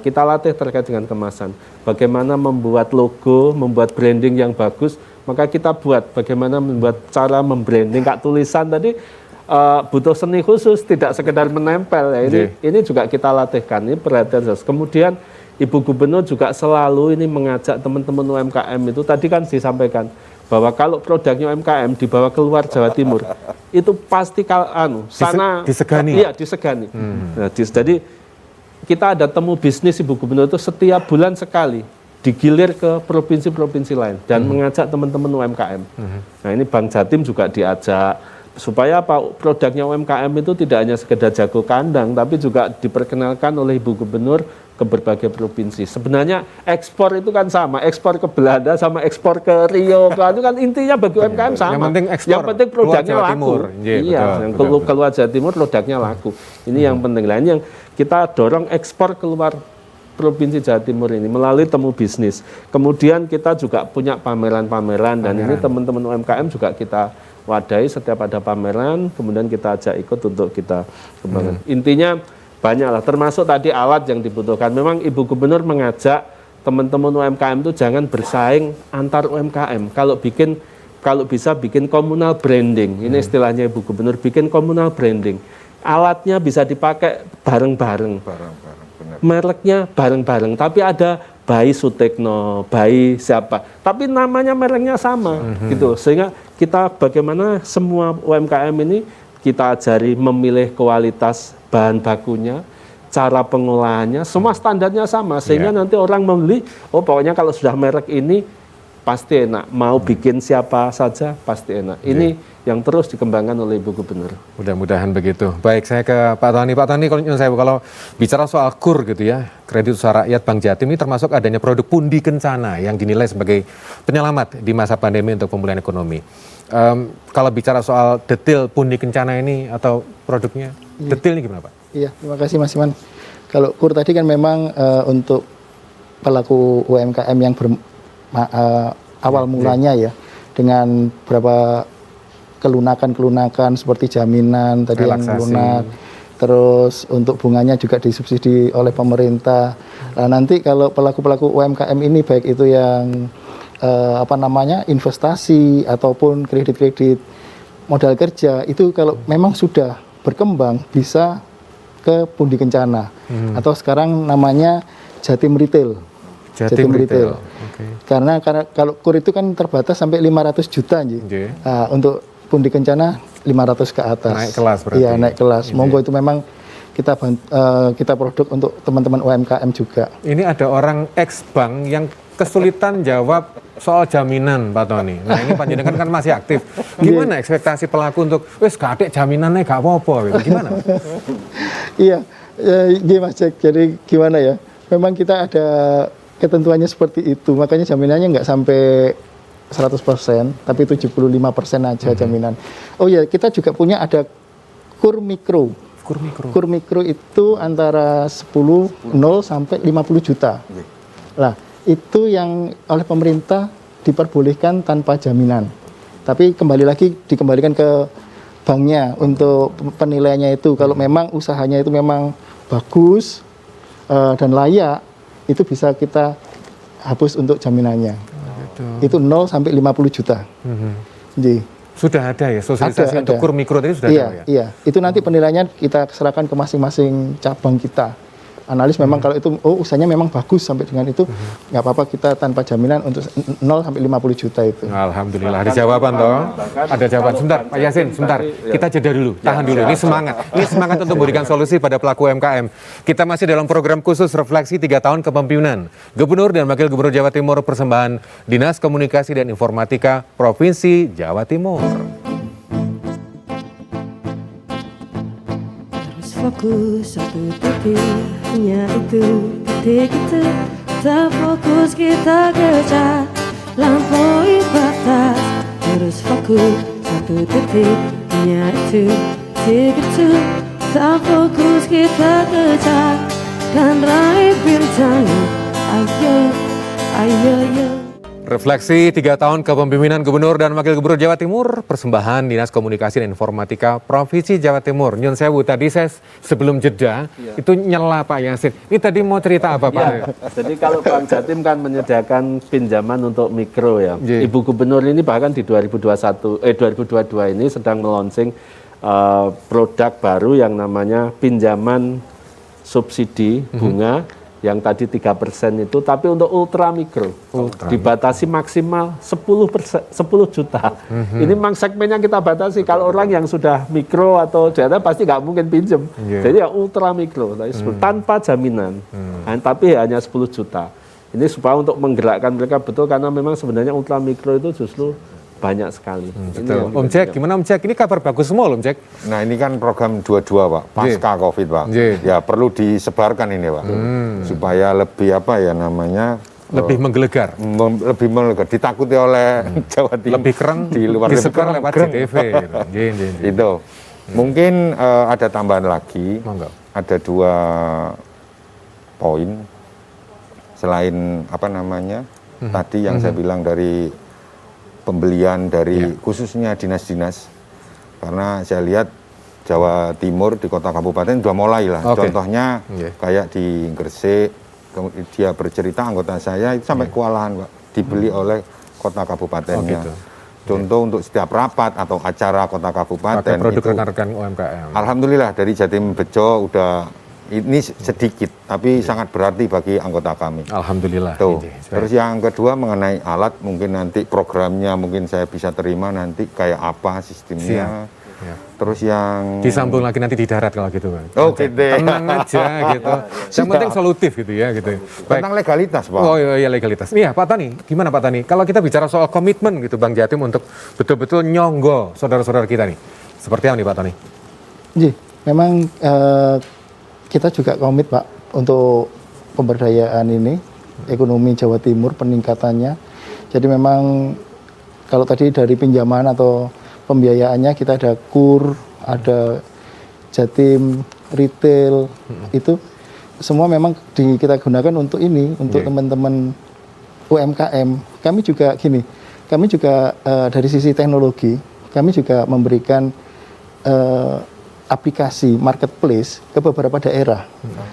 C: kita latih terkait dengan kemasan. Bagaimana membuat logo, membuat branding yang bagus, maka kita buat bagaimana membuat cara membranding. Kak tulisan tadi butuh seni khusus, tidak sekedar menempel. Ya. Ini juga kita latihkan, ini perhatian. Kemudian Ibu Gubernur juga selalu ini mengajak teman-teman UMKM itu, tadi kan disampaikan, bahwa kalau produknya UMKM dibawa keluar Jawa Timur, itu pasti sana
B: disegani.
C: Iya, disegani. Nah, jadi kita ada temu bisnis Ibu Gubernur itu setiap bulan sekali digilir ke provinsi-provinsi lain dan mengajak teman-teman UMKM. Nah, ini Bank Jatim juga diajak supaya apa, produknya UMKM itu tidak hanya sekedar jago kandang, tapi juga diperkenalkan oleh Ibu Gubernur ke berbagai provinsi. Sebenarnya ekspor itu kan sama, ekspor ke Belanda sama ekspor ke Rio, itu kan intinya bagi UMKM sama.
B: Yang penting ekspor,
C: yang penting produknya
B: Jawa
C: laku.
B: Timur.
C: Iya, yang keluar Jawa Timur produknya laku. Ini yang penting. Lain yang kita dorong ekspor keluar Provinsi Jawa Timur ini melalui temu bisnis. Kemudian kita juga punya pameran-pameran dan ini teman-teman UMKM juga kita wadai setiap ada pameran, kemudian kita ajak ikut untuk kita kembangkan. Intinya banyaklah, termasuk tadi alat yang dibutuhkan. Memang Ibu Gubernur mengajak teman-teman UMKM itu jangan bersaing antar UMKM. Kalau bisa bikin komunal branding. Ini istilahnya Ibu Gubernur, bikin komunal branding. Alatnya bisa dipakai bareng-bareng. Mereknya bareng-bareng, tapi ada bayi Sutekno, bayi siapa, tapi namanya mereknya sama, gitu. Sehingga kita bagaimana semua UMKM ini kita ajari memilih kualitas bahan bakunya, cara pengolahannya, semua standarnya sama, sehingga nanti orang membeli, oh pokoknya kalau sudah merek ini pasti enak, mau bikin siapa saja pasti enak. Ini yang terus dikembangkan oleh Ibu Gubernur.
B: Mudah-mudahan begitu. Baik, saya ke Pak Tani. Pak Tani, kalau bicara soal KUR gitu ya, Kredit Usaha Rakyat Bank Jatim, ini termasuk adanya produk Pundi Kencana yang dinilai sebagai penyelamat di masa pandemi untuk pemulihan ekonomi. Kalau bicara soal detail Pundi Kencana ini atau produknya, detailnya gimana Pak?
D: Iya, terima kasih Mas Iman. Kalau KUR tadi kan memang untuk pelaku UMKM yang awal mulanya ya, dengan berapa kelunakan seperti jaminan tadi yang lunak, terus untuk bunganya juga disubsidi oleh pemerintah. Nah, nanti kalau pelaku-pelaku UMKM ini baik itu yang investasi ataupun kredit modal kerja itu kalau memang sudah berkembang bisa ke Pundi Kencana atau sekarang namanya Jatim Retail. Jatim Retail. Karena kalau KUR itu kan terbatas sampai 500 juta untuk Pundi Kencana 500 ke atas.
B: Naik kelas berarti.
D: Iya, naik kelas. Monggo itu memang kita produk untuk teman-teman UMKM juga.
B: Ini ada orang ex-bank yang kesulitan jawab soal jaminan, Pak Tony. Nah, ini panjenengan kan masih aktif. Gimana ekspektasi pelaku untuk wis gak jaminannya gak apa-apa gitu. Gimana?
D: Iya, gini Mas Jack. Jadi gimana ya? Memang kita ada ketentuannya seperti itu. Makanya jaminannya nggak sampai 100%, tapi 75% aja jaminan. Oh ya, kita juga punya ada KUR Mikro. KUR Mikro itu antara 0 sampai 50 juta. Nah, itu yang oleh pemerintah diperbolehkan tanpa jaminan. Tapi kembali lagi dikembalikan ke banknya untuk penilaiannya itu. Kalau memang usahanya itu memang bagus dan layak, itu bisa kita hapus untuk jaminannya. Itu 0 sampai 50 juta.
B: Sudah ada ya sosialisasi untuk KUR Mikro tadi sudah ada ya?
D: Iya, itu nanti penilaiannya kita serahkan ke masing-masing cabang kita. Analis memang kalau itu usahanya memang bagus sampai dengan itu nggak apa-apa kita tanpa jaminan untuk 0 sampai 50 juta itu.
B: Alhamdulillah ada jawaban toh. Ada jawaban. Sebentar Pak Yasin, sebentar. Kita jeda dulu, tahan dulu. Ini semangat. Ini semangat untuk memberikan solusi pada pelaku UMKM. Kita masih dalam program khusus refleksi 3 tahun kepemimpinan Gubernur dan Wakil Gubernur Jawa Timur persembahan Dinas Komunikasi dan Informatika Provinsi Jawa Timur.
A: Terus fokus satu titik. hanya itu titik itu. Tak fokus kita kejar, lampaui batas, terus fokus satu titik, hanya itu titik itu. Tak fokus kita kejar, dan raih bintangnya. Ayo, ayo, ayo.
B: Refleksi 3 tahun kepemimpinan Gubernur dan Wakil Gubernur Jawa Timur, persembahan Dinas Komunikasi dan Informatika Provinsi Jawa Timur. Nyun sewu, tadi saya sebelum jeda itu nyela Pak Yasin. Ini tadi mau cerita apa Pak?
C: Ya, jadi kalau Bank Jatim kan menyediakan pinjaman untuk mikro ya. Ibu Gubernur ini bahkan di 2022 ini sedang melonsing produk baru yang namanya pinjaman subsidi bunga yang tadi 3% itu, tapi untuk ultra mikro, dibatasi maksimal 10 juta. Ini memang segmennya kita batasi. Kalau orang yang sudah mikro atau data pasti nggak mungkin pinjem. Jadi ya ultra mikro, tanpa jaminan, tapi hanya 10 juta. Ini supaya untuk menggerakkan mereka betul, karena memang sebenarnya ultra mikro itu justru banyak sekali.
B: Betul. Om Jack, gimana Om Jack? Ini kabar bagus semua Om Jack.
E: Nah ini kan program 22 Pak, pasca Covid Pak. Ya perlu disebarkan ini Pak, supaya lebih apa ya namanya,
B: lebih menggelegar.
E: Lebih menggelegar, ditakuti oleh Jawa Timur.
B: Lebih keren,
E: di luar
B: disebar lewat CTV. Gitu.
E: Itu. Mungkin ada tambahan lagi, ada 2 poin. Selain apa namanya, tadi yang saya bilang dari pembelian dari khususnya dinas-dinas, karena saya lihat Jawa Timur di kota kabupaten sudah mulai lah. Contohnya kayak di Gresik, dia bercerita anggota saya itu sampai kewalahan Pak, dibeli oleh kota kabupatennya. Contoh untuk setiap rapat atau acara kota kabupaten.
B: Pakai produk
E: itu,
B: rekan-rekan UMKM.
E: Alhamdulillah dari Jatim Bejo udah, ini sedikit tapi sangat berarti bagi anggota kami.
B: Alhamdulillah.
E: Tuh. Terus yang kedua mengenai alat, mungkin nanti programnya mungkin saya bisa terima nanti kayak apa sistemnya. Terus yang
B: disambung lagi nanti di darat kalau gitu Pak.
E: Oh gitu.
B: Tenang aja gitu. Yang penting solutif gitu ya gitu. Baik.
E: Tentang legalitas Pak.
B: Oh iya legalitas. Iya Pak Tani, gimana Pak Tani? Kalau kita bicara soal komitmen gitu Bang Jatim untuk betul-betul nyonggo saudara-saudara kita nih. Seperti apa nih Pak Tani?
D: Ji, memang kita juga komit Pak untuk pemberdayaan ini, ekonomi Jawa Timur, peningkatannya. Jadi memang kalau tadi dari pinjaman atau pembiayaannya kita ada KUR, ada Jatim, retail, itu semua memang kita gunakan untuk ini, untuk teman-teman UMKM. Kami juga gini, kami juga dari sisi teknologi, kami juga memberikan aplikasi marketplace ke beberapa daerah.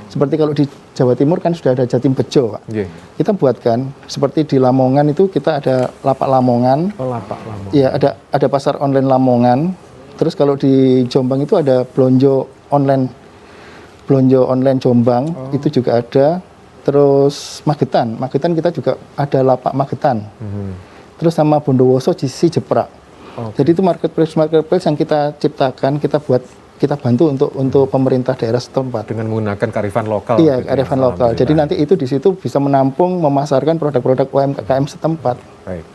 D: Seperti kalau di Jawa Timur kan sudah ada Jatim Bejo, Pak. Kita buatkan seperti di Lamongan itu kita ada Lapak Lamongan.
B: Oh, Lapak Lamongan.
D: Iya, ada pasar online Lamongan. Terus kalau di Jombang itu ada belonjo online Jombang, itu juga ada. Terus Magetan kita juga ada Lapak Magetan. Terus sama Bondowoso si Jeprak. Jadi itu marketplace yang kita ciptakan, kita bantu untuk pemerintah daerah setempat
B: dengan menggunakan kearifan lokal.
D: Iya, kearifan lokal. Jadi nanti itu di situ bisa menampung, memasarkan produk-produk UMKM setempat.
B: Baik.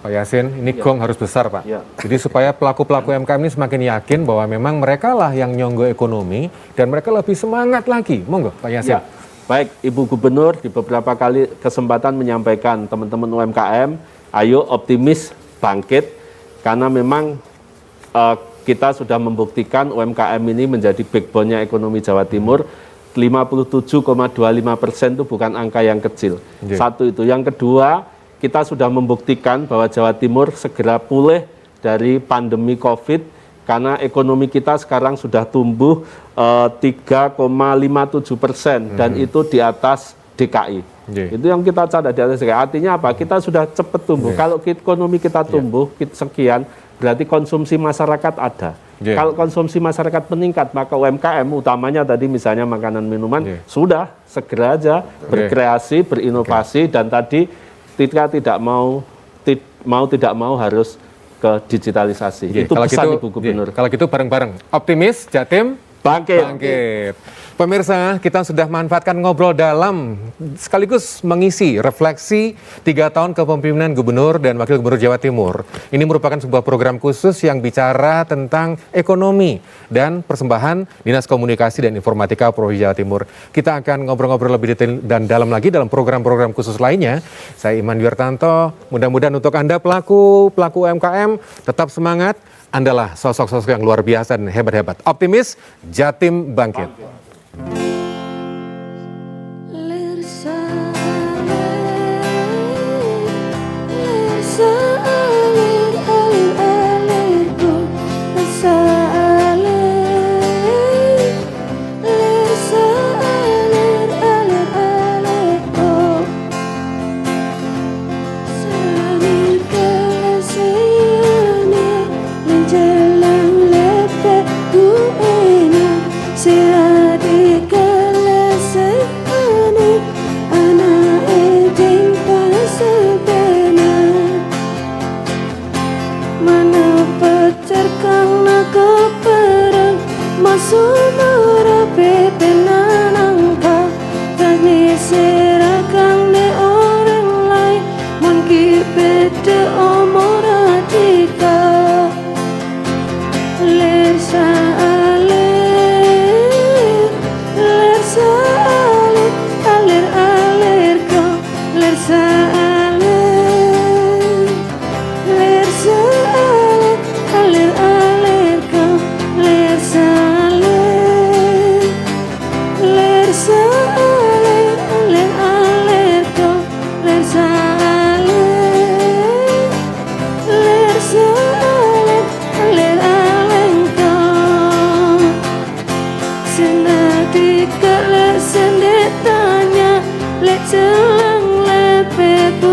B: Pak Yasin, ini gong harus besar Pak. Jadi supaya pelaku-pelaku UMKM ini semakin yakin bahwa memang mereka lah yang nyonggo ekonomi dan mereka lebih semangat lagi. Monggo Pak Yasin.
C: Baik, Ibu Gubernur di beberapa kali kesempatan menyampaikan teman-teman UMKM, ayo optimis, bangkit, karena memang kita sudah membuktikan UMKM ini menjadi backbone-nya ekonomi Jawa Timur. 57,25% itu bukan angka yang kecil. Satu itu. Yang kedua, kita sudah membuktikan bahwa Jawa Timur segera pulih dari pandemi COVID, karena ekonomi kita sekarang sudah tumbuh 3,57% dan itu di atas DKI. Itu yang kita catat di atas DKI. Artinya apa? Kita sudah cepat tumbuh. Kalau ekonomi kita tumbuh sekian, berarti konsumsi masyarakat ada. Kalau konsumsi masyarakat meningkat, maka UMKM utamanya tadi misalnya makanan minuman sudah segera aja berkreasi, berinovasi, dan tadi kita tidak mau harus ke digitalisasi. Itu pesan Ibu Gubernur.
B: Kalau gitu bareng-bareng optimis, Jatim
C: bangkit.
B: Pemirsa, kita sudah manfaatkan ngobrol dalam sekaligus mengisi refleksi 3 tahun kepemimpinan Gubernur dan Wakil Gubernur Jawa Timur. Ini merupakan sebuah program khusus yang bicara tentang ekonomi dan persembahan Dinas Komunikasi dan Informatika Provinsi Jawa Timur. Kita akan ngobrol-ngobrol lebih detail dan dalam lagi dalam program-program khusus lainnya. Saya Iman Wiartanto, mudah-mudahan untuk Anda pelaku UMKM tetap semangat. Andalah sosok-sosok yang luar biasa dan hebat-hebat. Optimis, Jatim bangkit.
A: Senadika le sendetanya le